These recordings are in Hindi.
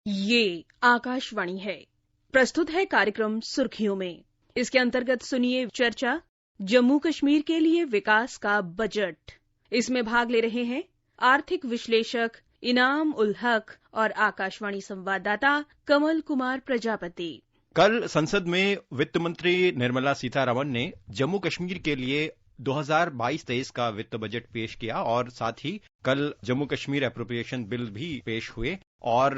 ये आकाशवाणी है। प्रस्तुत है कार्यक्रम सुर्खियों में। इसके अंतर्गत सुनिए चर्चा जम्मू कश्मीर के लिए विकास का बजट। इसमें भाग ले रहे हैं आर्थिक विश्लेषक इनाम उल हक और आकाशवाणी संवाददाता कमल कुमार प्रजापति। कल संसद में वित्त मंत्री निर्मला सीतारमण ने जम्मू कश्मीर के लिए 2022-23 का वित्त बजट पेश किया और साथ ही कल जम्मू कश्मीर एप्रोप्रिएशन बिल भी पेश हुए और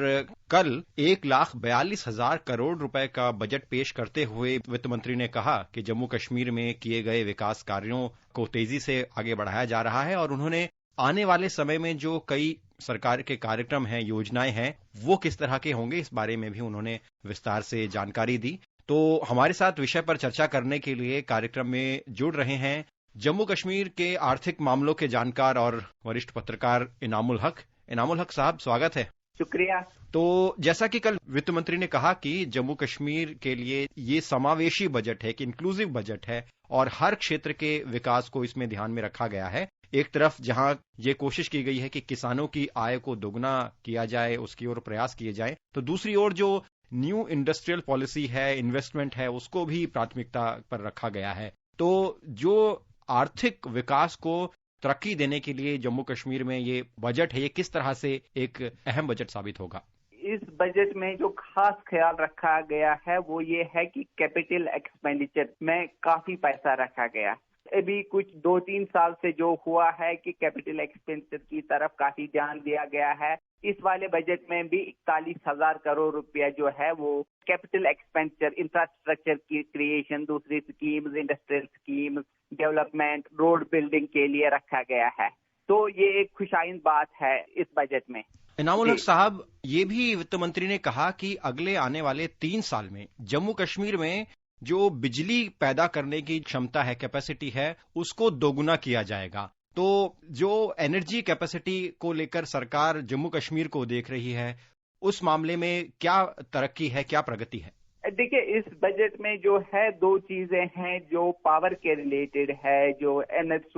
कल 1,42,000 करोड़ रुपए का बजट पेश करते हुए वित्त मंत्री ने कहा कि जम्मू कश्मीर में किए गए विकास कार्यों को तेजी से आगे बढ़ाया जा रहा है और उन्होंने आने वाले समय में जो कई सरकार के कार्यक्रम हैं, योजनाएं हैं, वो किस तरह के होंगे, इस बारे में भी उन्होंने विस्तार से जानकारी दी। तो हमारे साथ विषय पर चर्चा करने के लिए कार्यक्रम में जुड़ रहे हैं जम्मू कश्मीर के आर्थिक मामलों के जानकार और वरिष्ठ पत्रकार इनामुल हक। इनामुल हक साहब, स्वागत है। शुक्रिया। तो जैसा कि कल वित्त मंत्री ने कहा कि जम्मू कश्मीर के लिए ये समावेशी बजट है, कि इंक्लूसिव बजट है और हर क्षेत्र के विकास को इसमें ध्यान में रखा गया है। एक तरफ जहां ये कोशिश की गई है कि किसानों की आय को दोगुना किया जाए, उसकी ओर प्रयास किए जाए, तो दूसरी ओर जो न्यू इंडस्ट्रियल पॉलिसी है, इन्वेस्टमेंट है, उसको भी प्राथमिकता पर रखा गया है। तो जो आर्थिक विकास को तरक्की देने के लिए जम्मू कश्मीर में ये बजट है, ये किस तरह से एक अहम बजट साबित होगा? इस बजट में जो खास ख्याल रखा गया है वो ये है कि कैपिटल एक्सपेंडिचर में काफी पैसा रखा गया। अभी कुछ 2-3 साल से जो हुआ है कि कैपिटल एक्सपेंडिचर की तरफ काफी ध्यान दिया गया है। इस वाले बजट में भी 41,000 करोड़ रुपया जो है वो कैपिटल एक्सपेंडिचर, इंफ्रास्ट्रक्चर की क्रिएशन, दूसरी schemes, industrial schemes, development, road building के लिए रखा गया है। तो ये एक खुशाइन बात है इस बजट में। इनामुल हक साहब, ये भी वित्त मंत्री ने कहा कि अगले आने वाले 3 साल में जम्मू कश्मीर में जो बिजली पैदा करने की क्षमता है, कैपेसिटी है, उसको दोगुना किया जाएगा। तो जो एनर्जी कैपेसिटी को लेकर सरकार जम्मू कश्मीर को देख रही है, उस मामले में क्या तरक्की है, क्या प्रगति है? देखिए, इस बजट में जो है 2 चीजें हैं जो पावर के रिलेटेड है, जो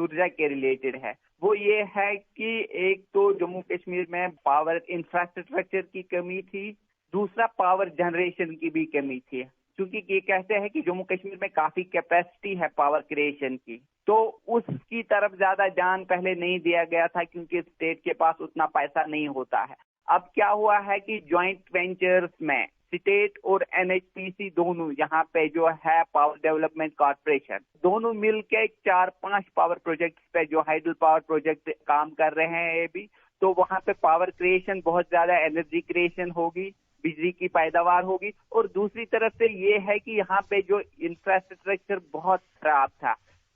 ऊर्जा के रिलेटेड है। वो ये है कि एक तो जम्मू कश्मीर में पावर इंफ्रास्ट्रक्चर की कमी थी, दूसरा पावर जनरेशन की भी कमी थी। क्योंकि ये कहते हैं कि जम्मू कश्मीर में काफी कैपेसिटी है पावर क्रिएशन की, तो उसकी तरफ ज्यादा ध्यान पहले नहीं दिया गया था क्योंकि स्टेट के पास उतना पैसा नहीं होता है। अब क्या हुआ है कि जॉइंट वेंचर्स में स्टेट और एनएचपीसी दोनों, यहाँ पे जो है पावर डेवलपमेंट कॉर्पोरेशन, दोनों मिलके 4-5 पावर प्रोजेक्ट्स पे, जो हाइडल पावर प्रोजेक्ट काम कर रहे हैं ये भी, तो वहाँ पे पावर क्रिएशन, बहुत ज्यादा एनर्जी क्रिएशन होगी, बिजली की पैदावार होगी। और दूसरी तरफ से ये है कि यहाँ पे जो इंफ्रास्ट्रक्चर बहुत खराब था,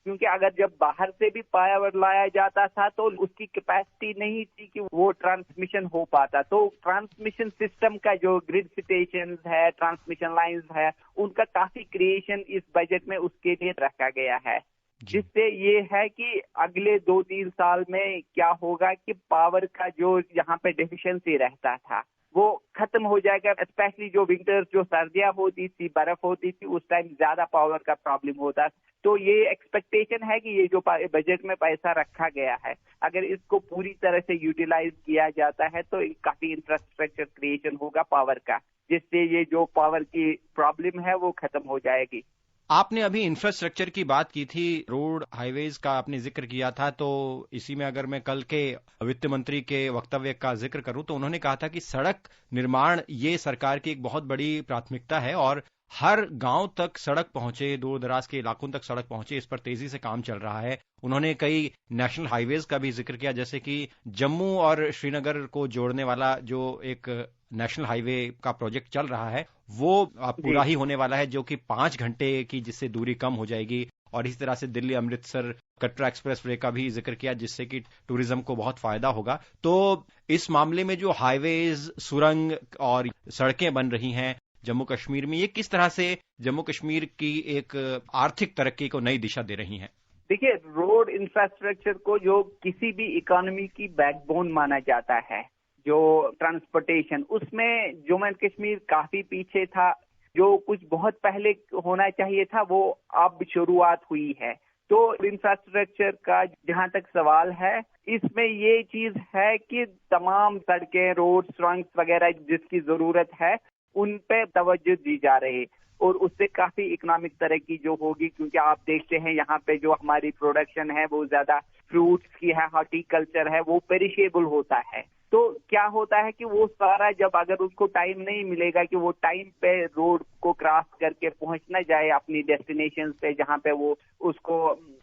क्योंकि अगर जब बाहर से भी पावर लाया जाता था तो उसकी कैपेसिटी नहीं थी कि वो ट्रांसमिशन हो पाता। तो ट्रांसमिशन सिस्टम का जो ग्रिड स्टेशन है, ट्रांसमिशन लाइंस है, उनका काफी क्रिएशन इस बजट में उसके लिए रखा गया है, जिससे ये है कि अगले 2-3 साल में क्या होगा कि पावर का जो यहाँ पे डेफिशिएंसी रहता था वो खत्म हो जाएगा। स्पेशली जो विंटर्स, जो सर्दियां होती थी, बर्फ होती थी, उस टाइम ज्यादा पावर का प्रॉब्लम होता। तो ये एक्सपेक्टेशन है कि ये जो बजट में पैसा रखा गया है, अगर इसको पूरी तरह से यूटिलाइज किया जाता है तो काफी इंफ्रास्ट्रक्चर क्रिएशन होगा पावर का, जिससे ये जो पावर की प्रॉब्लम है वो खत्म हो जाएगी। आपने अभी इंफ्रास्ट्रक्चर की बात की थी, रोड हाईवेज का आपने जिक्र किया था, तो इसी में अगर मैं कल के वित्त मंत्री के वक्तव्य का जिक्र करूं तो उन्होंने कहा था कि सड़क निर्माण ये सरकार की एक बहुत बड़ी प्राथमिकता है और हर गांव तक सड़क पहुंचे, दूर दराज के इलाकों तक सड़क पहुंचे, इस पर तेजी से काम चल रहा है। उन्होंने कई नेशनल हाईवेज का भी जिक्र किया, जैसे कि जम्मू और श्रीनगर को जोड़ने वाला जो एक नेशनल हाईवे का प्रोजेक्ट चल रहा है वो पूरा ही होने वाला है, जो कि 5 घंटे की जिससे दूरी कम हो जाएगी। और इसी तरह से दिल्ली अमृतसर कटरा एक्सप्रेस वे का भी जिक्र किया, जिससे कि टूरिज्म को बहुत फायदा होगा। तो इस मामले में जो हाईवेज, सुरंग और सड़कें बन रही हैं जम्मू कश्मीर में, ये किस तरह से जम्मू कश्मीर की एक आर्थिक तरक्की को नई दिशा दे रही हैं? देखिए, रोड इंफ्रास्ट्रक्चर को जो किसी भी इकोनॉमी की बैकबोन माना जाता है, जो ट्रांसपोर्टेशन, उसमें जम्मू एंड कश्मीर काफी पीछे था। जो कुछ बहुत पहले होना चाहिए था वो अब शुरुआत हुई है। तो इंफ्रास्ट्रक्चर का जहां तक सवाल है, इसमें ये चीज है कि तमाम सड़कें, रोड, ट्रंक्स वगैरह जिसकी जरूरत है उन पे तवज्जो दी जा रही और उससे काफी इकोनॉमिक तरक्की जो होगी, क्योंकि आप देखते हैं यहाँ पे जो हमारी प्रोडक्शन है वो ज्यादा फ्रूट्स की है, हॉर्टिकल्चर है, वो पेरिशेबल होता है। तो क्या होता है कि वो सारा जब अगर उसको टाइम नहीं मिलेगा कि वो टाइम पे रोड को क्रॉस करके पहुंचना जाए अपनी डेस्टिनेशन पे जहाँ पे वो उसको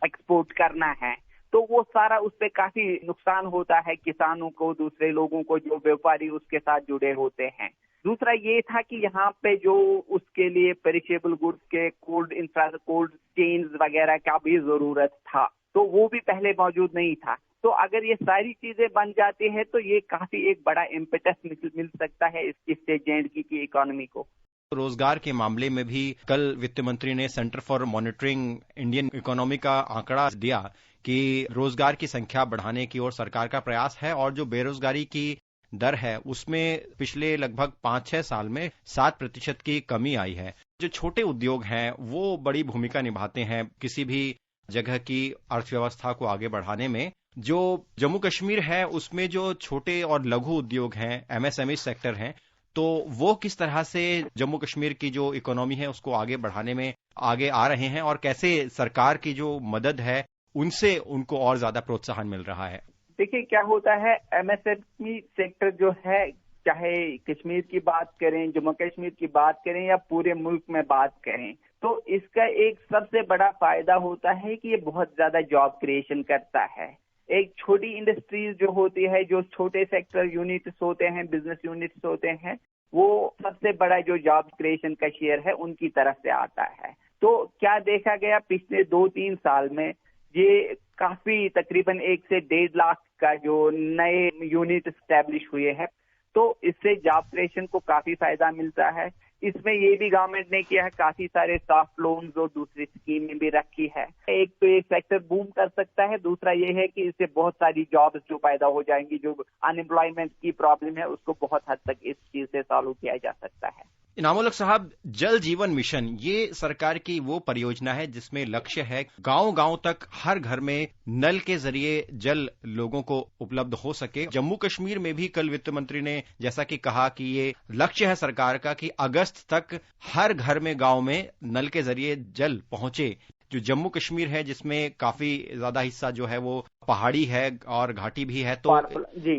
एक्सपोर्ट करना है, तो वो सारा उस पे काफी नुकसान होता है किसानों को, दूसरे लोगों को, जो व्यापारी उसके साथ जुड़े होते हैं। दूसरा ये था कि यहाँ पे जो उसके लिए पेरिशेबल गुड्स के कोल्ड चेन्स वगैरह का भी जरूरत था, तो वो भी पहले मौजूद नहीं था। तो अगर ये सारी चीजें बन जाती है तो ये काफी एक बड़ा इम्पेटस मिल सकता है इस स्टेट जेएंडके की इकोनॉमी को। रोजगार के मामले में भी कल वित्त मंत्री ने centre for monitoring Indian economy का आंकड़ा दिया कि रोजगार की संख्या बढ़ाने की ओर सरकार का प्रयास है और जो बेरोजगारी की दर है उसमें पिछले लगभग 5-6 साल में 7% की कमी आई है। जो छोटे उद्योग हैं वो बड़ी भूमिका निभाते हैं किसी भी जगह की अर्थव्यवस्था को आगे बढ़ाने में। जो जम्मू कश्मीर है उसमें जो छोटे और लघु उद्योग हैं, एमएसएमई सेक्टर हैं, तो वो किस तरह से जम्मू कश्मीर की जो इकोनॉमी है उसको आगे बढ़ाने में आगे आ रहे हैं और कैसे सरकार की जो मदद है उनसे उनको और ज्यादा प्रोत्साहन मिल रहा है? देखिए क्या होता है, एमएसएमई सेक्टर जो है, चाहे कश्मीर की बात करें, जम्मू कश्मीर की बात करें या पूरे मुल्क में बात करें, तो इसका एक सबसे बड़ा फायदा होता है कि ये बहुत ज्यादा जॉब क्रिएशन करता है। एक छोटी इंडस्ट्रीज जो होती है, जो छोटे सेक्टर यूनिट्स होते हैं, बिजनेस यूनिट्स होते हैं, वो सबसे बड़ा जो जॉब क्रिएशन का शेयर है उनकी तरफ से आता है। तो क्या देखा गया पिछले 2-3 साल में, ये काफी तकरीबन 1 से 1.5 लाख का जो नए यूनिट स्टैब्लिश हुए हैं, तो इससे जॉब क्रिएशन को काफी फायदा मिलता है। इसमें ये भी गवर्नमेंट ने किया है, काफी सारे सॉफ्ट लोन्स और दूसरी स्कीमें भी रखी है। एक तो ये सेक्टर बूम कर सकता है, दूसरा ये है कि इससे बहुत सारी जॉब्स जो पैदा हो जाएंगी, जो अनएम्प्लॉयमेंट की प्रॉब्लम है उसको बहुत हद तक इस चीज से सॉल्व किया जा सकता है। इनामुल हक साहब, जल जीवन मिशन ये सरकार की वो परियोजना है जिसमें लक्ष्य है गांव-गांव तक हर घर में नल के जरिए जल लोगों को उपलब्ध हो सके। जम्मू कश्मीर में भी कल वित्त मंत्री ने जैसा कि कहा कि ये लक्ष्य है सरकार का कि अगस्त तक हर घर में गांव में नल के जरिए जल पहुंचे। जो जम्मू कश्मीर है जिसमें काफी ज्यादा हिस्सा जो है वो पहाड़ी है और घाटी भी है, तो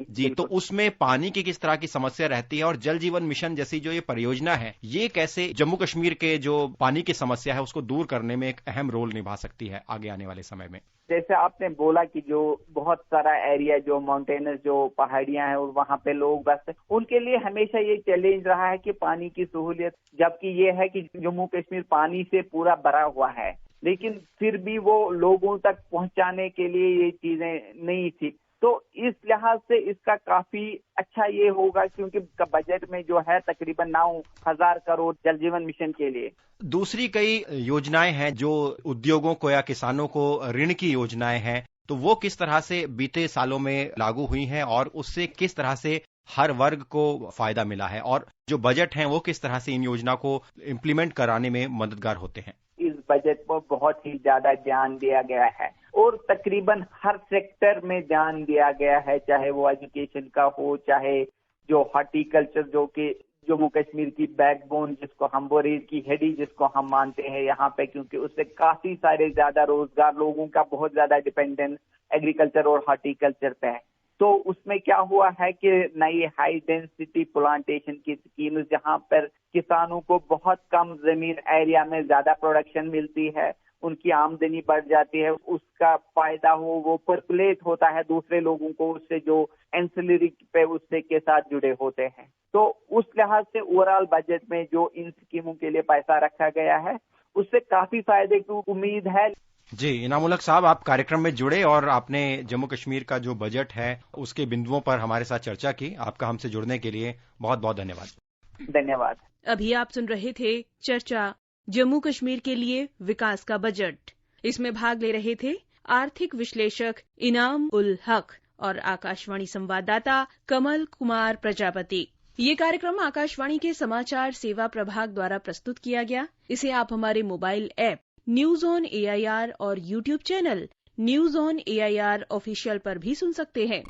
जी तो उसमें पानी की किस तरह की समस्या रहती है और जल जीवन मिशन जैसी जो ये परियोजना है ये कैसे जम्मू कश्मीर के जो पानी की समस्या है उसको दूर करने में एक अहम रोल निभा सकती है आगे आने वाले समय में? जैसे आपने बोला कि जो बहुत सारा एरिया जो माउंटेनस जो पहाड़ियां हैं और वहां पे लोग बसते, उनके लिए हमेशा ये चैलेंज रहा है कि पानी की सहूलियत, जबकि ये है कि जम्मू कश्मीर पानी से पूरा भरा हुआ है, लेकिन फिर भी वो लोगों तक पहुंचाने के लिए ये चीजें नहीं थी। तो इस लिहाज से इसका काफी अच्छा ये होगा क्योंकि बजट में जो है तकरीबन 9,000 करोड़ जल जीवन मिशन के लिए। दूसरी कई योजनाएं हैं जो उद्योगों को या किसानों को ऋण की योजनाएं हैं, तो वो किस तरह से बीते सालों में लागू हुई हैं और उससे किस तरह से हर वर्ग को फायदा मिला है और जो बजट हैं वो किस तरह से इन योजना को इम्प्लीमेंट कराने में मददगार होते हैं? इस बजट पर बहुत ही ज्यादा ध्यान दिया गया है और तकरीबन हर सेक्टर में ध्यान दिया गया है, चाहे वो एजुकेशन का हो, चाहे जो हॉर्टिकल्चर जो कि जम्मू कश्मीर की बैकबोन जिसको हम बोरीर की हेडी जिसको हम मानते हैं यहाँ पे, क्योंकि उससे काफी सारे ज्यादा रोजगार, लोगों का बहुत ज्यादा डिपेंडेंस एग्रीकल्चर और हॉर्टिकल्चर पे है। तो उसमें क्या हुआ है कि नई हाई डेंसिटी प्लांटेशन की स्कीम जहां पर किसानों को बहुत कम जमीन एरिया में ज्यादा प्रोडक्शन मिलती है, उनकी आमदनी बढ़ जाती है, उसका फायदा हो वो पर्कुलेट होता है दूसरे लोगों को, उससे जो एंसिलरी पे उससे के साथ जुड़े होते हैं। तो उस लिहाज से ओवरऑल बजट में जो इन स्कीमों के लिए पैसा रखा गया है उससे काफी फायदे की उम्मीद है। जी, इनामुल हक साहब, आप कार्यक्रम में जुड़े और आपने जम्मू कश्मीर का जो बजट है उसके बिंदुओं पर हमारे साथ चर्चा की। आपका हमसे जुड़ने के लिए बहुत बहुत धन्यवाद। धन्यवाद। अभी आप सुन रहे थे चर्चा जम्मू कश्मीर के लिए विकास का बजट। इसमें भाग ले रहे थे आर्थिक विश्लेषक इनाम उल हक और आकाशवाणी संवाददाता कमल कुमार प्रजापति। ये कार्यक्रम आकाशवाणी के समाचार सेवा प्रभाग द्वारा प्रस्तुत किया गया। इसे आप हमारे mobile app news on AIR और YouTube channel news on AIR official पर भी सुन सकते हैं।